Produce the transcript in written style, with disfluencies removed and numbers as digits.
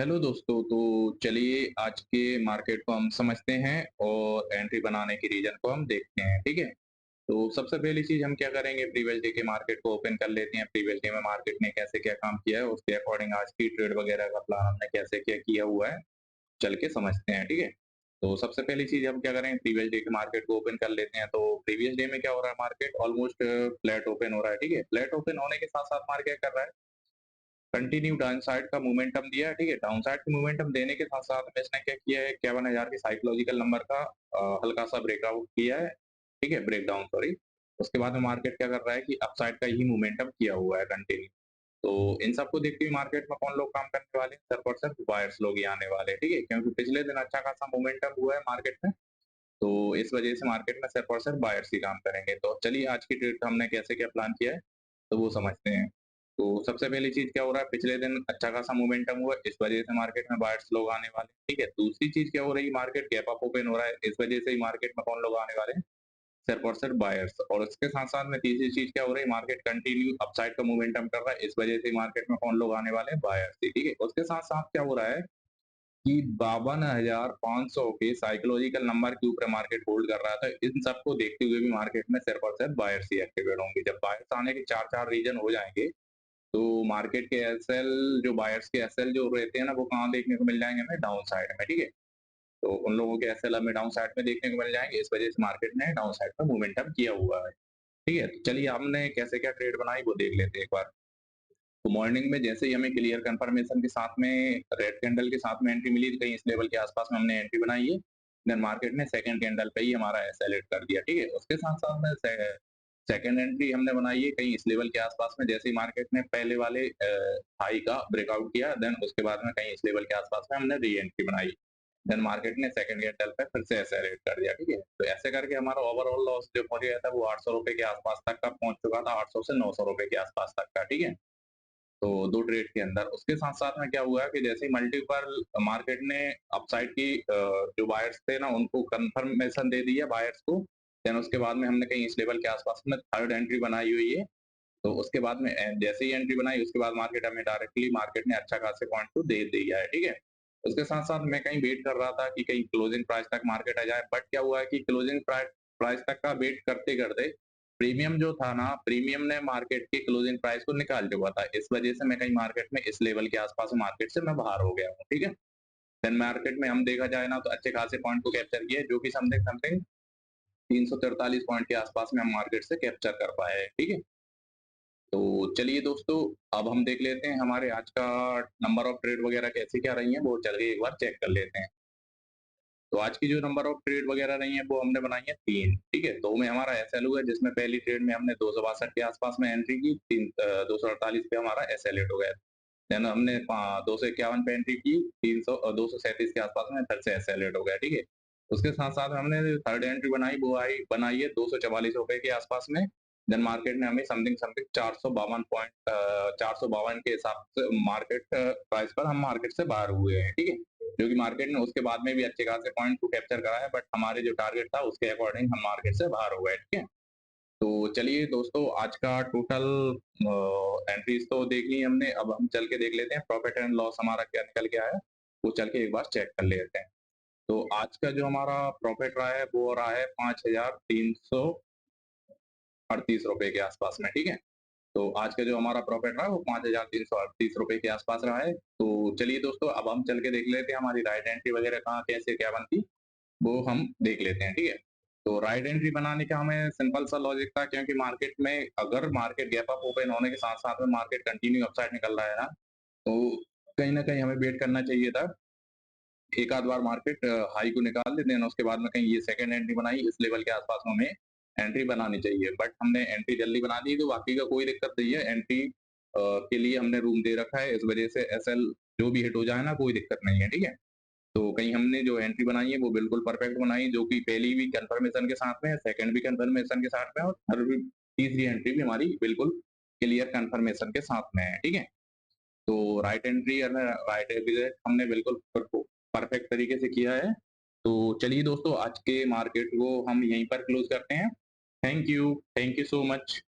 Hello दोस्तों, तो चलिए आज के मार्केट को हम समझते हैं और एंट्री बनाने की रीज़न को हम देखते हैं, ठीक है? तो सबसे पहली चीज़ हम क्या करेंगे, प्रीवियस डे के मार्केट को ओपन कर लेते हैं। प्रीवियस डे में मार्केट ने कैसे क्या काम किया है, उसके अकॉर्डिंग आज की ट्रेड वगैरह का प्लान हमने कैसे क्या किया हुआ है, चल के समझते हैं, ठीक है? तो सबसे पहली चीज़ हम क्या करें, प्रीवियस डे के मार्केट को ओपन कर लेते हैं। तो प्रीवियस डे में क्या हो रहा है, मार्केट ऑलमोस्ट फ्लैट ओपन हो रहा है, ठीक है? फ्लैट ओपन होने के साथ-साथ मार्केट क्या कर रहा है, कंटिन्यू डाउन साइड का मोमेंटम दिया है, ठीक है? डाउन साइड का मोमेंटम देने के साथ-साथ में इसने क्या किया है, 51,000 के साइकोलॉजिकल नंबर का हल्का-सा ब्रेकआउट किया है, ठीक है? Breakdown sorry. उसके बाद में मार्केट क्या कर रहा है कि अपसाइड का ही मोमेंटम किया हुआ है कंटिन्यू। तो इन सबको देखते हुए मार्केट में कौन लोग काम करने वाले हैं? सिर्फ और सिर्फ बायर्स लोग ही आने वाले हैं, ठीक है? क्योंकि पिछले दिन अच्छा खासा मोमेंटम हुआ है मार्केट में, तो इस वजह से मार्केट में सिर्फ और सिर्फ बायर्स ही काम करेंगे। तो चलिए आज की ट्रेड का हमने कैसे क्या प्लान किया है, तो वो समझते हैं। तो सबसे पहली चीज़ क्या हो रहा है, पिछले दिन अच्छा खासा मोमेंटम हुआ, इस वजह से मार्केट में बायर्स लोग आने वाले हैं, ठीक है? दूसरी चीज़ क्या हो रही है, मार्केट गैप अप ओपन हो रहा है, इस वजह से ही मार्केट में कौन लोग आने वाले हैं, सिर्फ और सिर्फ बायर्स। और उसके साथ-साथ में तीसरी चीज़ क्या हो रही है, मार्केट कंटिन्यू अपसाइड का मोमेंटम कर रहा है, इस वजह से मार्केट में कौन लोग आने वाले हैं, बायर्स ही, ठीक है? उसके साथ-साथ क्या हो रहा है कि 52,500 के साइकोलॉजिकल नंबर के ऊपर मार्केट होल्ड कर रहा था। इन सबको देखते हुए भी मार्केट में सिर्फ और सिर्फ बायर्स ही एक्टिवेट होंगे। जब बायर्स आने के 4-4 रीज़न हो जाएँगे, तो मार्केट के एसएल जो बायर्स के एसएल जो रहते हैं ना, वो कहाँ देखने को मिल जाएँगे हमें, डाउन साइड में, ठीक है? तो उन लोगों के एसएल हमें डाउन साइड में देखने को मिल जाएँगे, इस वजह से मार्केट ने डाउन साइड का मोमेंटम किया हुआ है, ठीक है? तो चलिए हमने कैसे क्या ट्रेड बनाई वो देख लेते हैं एक बार। तो मॉर्निंग में जैसे ही हमें क्लियर कंफर्मेशन के साथ में रेड कैंडल के साथ में एंट्री मिली, तो कहीं इस लेवल के आसपास में हमने एंट्री बनाई है। देन मार्केट ने सेकंड कैंडल पे ही हमारा एसएलएट कर दिया, ठीक है? उसके साथ-साथ में सेकंड एंट्री हमने बनाई है कहीं इस लेवल के आसपास में, जैसे ही मार्केट ने पहले वाले हाई का ब्रेकआउट किया, देन उसके बाद में कहीं इस लेवल के आसपास में हमने री एंट्री बनाई। देन मार्केट ने सेकंड कैंडल पे फिर से एसएलएट कर दिया, ठीक है? तो ऐसे करके हमारा ओवरऑल लॉस जो हो गया था वो ₹800 के आसपास तक का पहुँच चुका था, 800 से ₹900 के आसपास तक का, ठीक है? तो 2 ट्रेड के अंदर। उसके साथ-साथ में क्या हुआ कि जैसे ही मल्टीपल मार्केट ने अपसाइड की जो बायर्स थे ना उनको कन्फर्मेशन दे दिया बायर्स को, देन उसके बाद में हमने कहीं इस लेवल के आस-पास में थर्ड एंट्री बनाई हुई है। तो उसके बाद में जैसे ही एंट्री बनाई उसके बाद मार्केट हमें डायरेक्टली मार्केट ने अच्छा खासे पॉइंट तो दे दिया है, ठीक है? उसके साथ-साथ मैं कहीं वेट कर रहा था कि कहीं क्लोजिंग प्राइस तक मार्केट आ जाए, बट क्या हुआ है कि क्लोजिंग प्राइस तक का वेट करते-करते प्रीमियम जो था ना, प्रीमियम ने मार्केट के क्लोजिंग प्राइस को निकाल चुका था। इस वजह से मैं कहीं मार्केट में इस लेवल के आस-पास मार्केट से मैं बाहर हो गया हूँ, ठीक है? देन मार्केट में हम देखा जाए ना तो अच्छे खासे पॉइंट को कैप्चर किया है, जो कि समथिंग समथिंग 343 पॉइंट के आस-पास में हम मार्केट से कैप्चर कर पाए हैं, ठीक है? तो चलिए दोस्तों, अब हम देख लेते हैं हमारे आज का नंबर ऑफ ट्रेड वगैरह कैसी क्या रही हैं, वो चल के एक बार चेक कर लेते हैं। तो आज की जो नंबर ऑफ ट्रेड वगैरह रही हैं, वो हमने बनाई है 3, ठीक है? 2 में हमारा एसएल हुआ है, जिसमें पहली ट्रेड में हमने 262 के आसपास में एंट्री की, 248 पे हमारा एसएल हिट हो गया। देन हमने 251 पे एंट्री की, 237 के आसपास में फिर से एसएल हिट हो गया, ठीक है? उसके साथ-साथ में हमने थर्ड एंट्री बनाई है ₹244 के आसपास में। देन मार्केट ने हमें समथिंग समथिंग 452 के हिसाब से मार्केट प्राइस पर हम मार्केट से बाहर हुए हैं, ठीक है? जो कि मार्केट ने उसके बाद में भी अच्छे खासे पॉइंट को कैप्चर करा है, बट हमारे जो टारगेट था उसके अकॉर्डिंग हम मार्केट से बाहर हो गए, ठीक है? तो चलिए दोस्तों, आज का टोटल एंट्रीज तो देख ली हमने, अब हम चल के देख लेते हैं प्रॉफिट एंड लॉस हमारा क्या निकल के आया, वो चल के एक बार चेक कर लेते हैं। तो आज का जो हमारा प्रॉफिट रहा है वो रहा है ₹5,338 के आसपास में, ठीक है? तो आज का जो हमारा प्रॉफिट रहा है वो ₹5,338 के आसपास रहा है। तो चलिए दोस्तों, अब हम चल के देख लेते हैं हमारी राइट एंट्री वगैरह कहाँ कैसे क्या बनती, वो हम देख लेते हैं, ठीक है? तो राइट एंट्री बनाने का हमें सिंपल सा लॉजिक था, क्योंकि मार्केट में अगर मार्केट गैप अप ओपन होने के साथ-साथ में मार्केट कंटिन्यू अपसाइड निकल रहा है ना, तो कहीं न कहीं हमें वेट करना चाहिए था। एक आध बार मार्केट हाई को निकाल दे, देन उसके बाद में कहीं ये सेकंड एंट्री बनाई, इस लेवल के आस-पास में हमें एंट्री बनानी चाहिए। बट हमने एंट्री जल्दी बना दी, तो बाकी का कोई दिक्कत नहीं है। एंट्री के लिए हमने रूम दे रखा है, इस वजह से एसएल जो भी हिट हो जाए ना, कोई दिक्कत नहीं है, ठीक है? तो कहीं हमने जो एंट्री बनाई है वो बिल्कुल परफेक्ट बनाई, जो कि पहली भी कंफर्मेशन के साथ में है, सेकंड भी कंफर्मेशन के साथ में है और थर्ड भी, तीसरी एंट्री भी हमारी बिल्कुल क्लियर कंफर्मेशन के साथ में है, ठीक है? तो राइट एंट्री और राइट एग्जिट हमने बिल्कुल परफेक्ट तरीके से किया है। तो चलिए दोस्तों, आज के मार्केट को हम यहीं पर क्लोज़ करते हैं। Thank you so much.